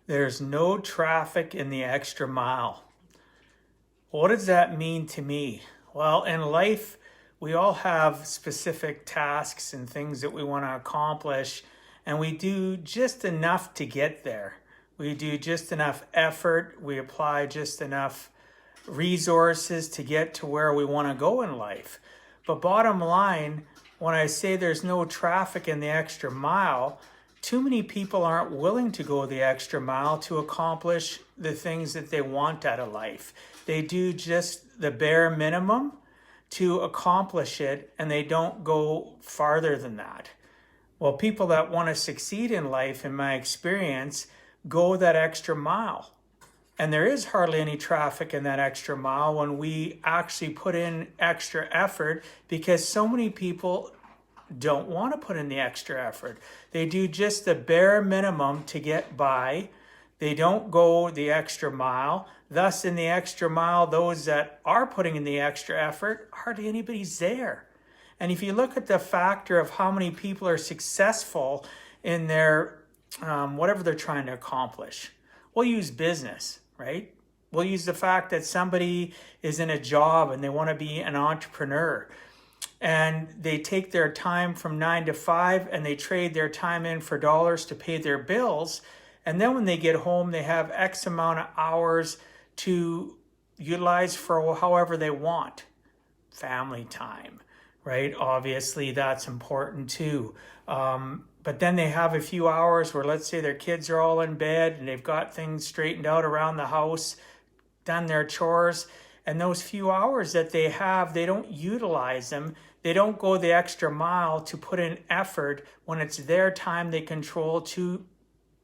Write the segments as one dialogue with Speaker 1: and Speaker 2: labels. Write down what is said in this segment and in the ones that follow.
Speaker 1: There's no traffic in the extra mile. What does that mean to me? Well, in life, we all have specific tasks and things that we want to accomplish, and we do just enough to get there. We do just enough effort, we apply just enough resources to get to where we want to go in life. But bottom line, when I say there's no traffic in the extra mile, too many people aren't willing to go the extra mile to accomplish the things that they want out of life. They do just the bare minimum to accomplish it, and they don't go farther than that. Well, people that want to succeed in life, in my experience, go that extra mile. And there is hardly any traffic in that extra mile when we actually put in extra effort, because so many people don't want to put in the extra effort. They do just the bare minimum to get by. They don't go the extra mile. Thus, in the extra mile, those that are putting in the extra effort, hardly anybody's there. And if you look at the factor of how many people are successful in their whatever they're trying to accomplish, we'll use business, right? We'll use the fact that somebody is in a job and they want to be an entrepreneur, and they take their time from 9 to 5 and they trade their time in for dollars to pay their bills. And then when they get home, they have X amount of hours to utilize for however they want. Family time, right? Obviously, that's important too. But then they have a few hours where, let's say their kids are all in bed and they've got things straightened out around the house, done their chores. And those few hours that they have, they don't utilize them. They don't go the extra mile to put in effort when it's their time they control to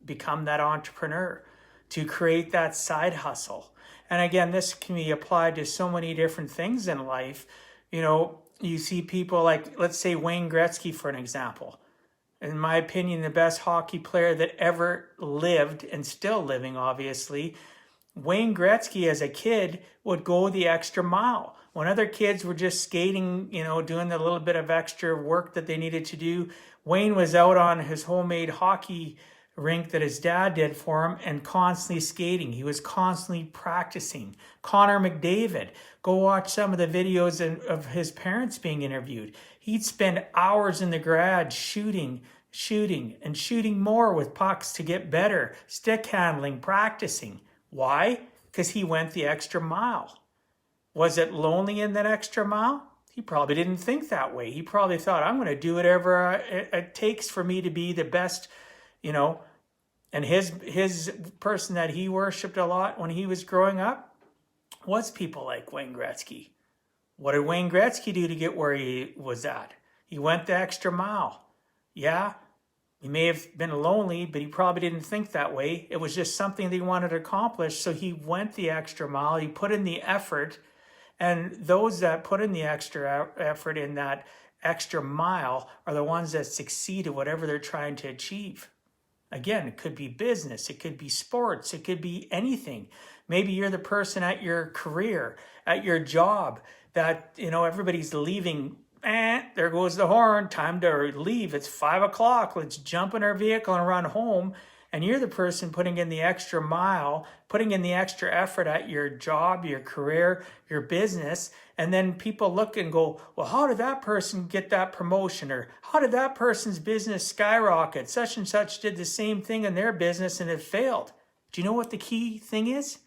Speaker 1: become that entrepreneur, to create that side hustle. And again, this can be applied to so many different things in life. You know, you see people like, let's say Wayne Gretzky, for an example. In my opinion, the best hockey player that ever lived, and still living, obviously. Wayne Gretzky, as a kid, would go the extra mile. When other kids were just skating, doing the little bit of extra work that they needed to do, Wayne was out on his homemade hockey rink that his dad did for him and constantly skating. He was constantly practicing. Connor McDavid, go watch some of the videos of his parents being interviewed. He'd spend hours in the garage shooting more with pucks to get better, stick handling, practicing. Why? Because he went the extra mile. Was it lonely in that extra mile? He probably didn't think that way. He probably thought, I'm going to do whatever it takes for me to be the best, And his person that he worshipped a lot when he was growing up was people like Wayne Gretzky. What did Wayne Gretzky do to get where he was at? He went the extra mile. Yeah, he may have been lonely, but he probably didn't think that way. It was just something that he wanted to accomplish, so he went the extra mile. He put in the effort, and those that put in the extra effort in that extra mile are the ones that succeed at whatever they're trying to achieve. Again, it could be business, it could be sports, it could be anything. Maybe you're the person at your career, at your job, that everybody's leaving. There goes the horn, time to leave. It's 5 o'clock. Let's jump in our vehicle and run home. And you're the person putting in the extra mile, putting in the extra effort at your job, your career, your business. And then people look and go, well, how did that person get that promotion? Or how did that person's business skyrocket? Such and such did the same thing in their business and it failed. Do you know what the key thing is?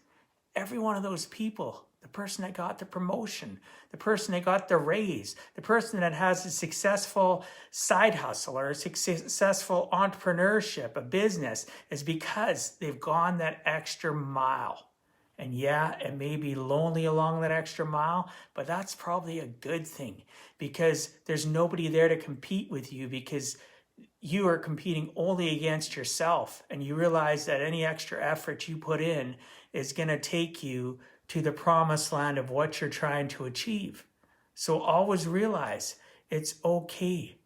Speaker 1: Every one of those people, the person that got the promotion, the person that got the raise, the person that has a successful side hustle or a successful entrepreneurship, a business, is because they've gone that extra mile. And yeah, it may be lonely along that extra mile, but that's probably a good thing, because there's nobody there to compete with you, because you are competing only against yourself. And you realize that any extra effort you put in is going to take you to the promised land of what you're trying to achieve. So always realize it's okay.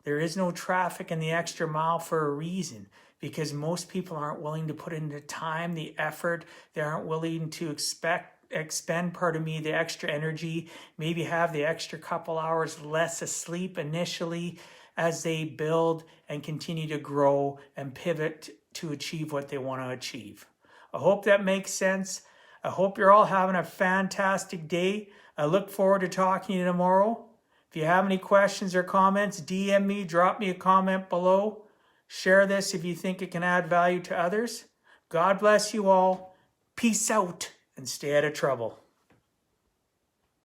Speaker 1: There is no traffic in the extra mile for a reason, because most people aren't willing to put in the time, the effort. They aren't willing to expend the extra energy, maybe have the extra couple hours less asleep initially as they build and continue to grow and pivot to achieve what they want to achieve. I hope that makes sense. I hope you're all having a fantastic day. I look forward to talking to you tomorrow. If you have any questions or comments, DM me, drop me a comment below. Share this if you think it can add value to others. God bless you all. Peace out and stay out of trouble.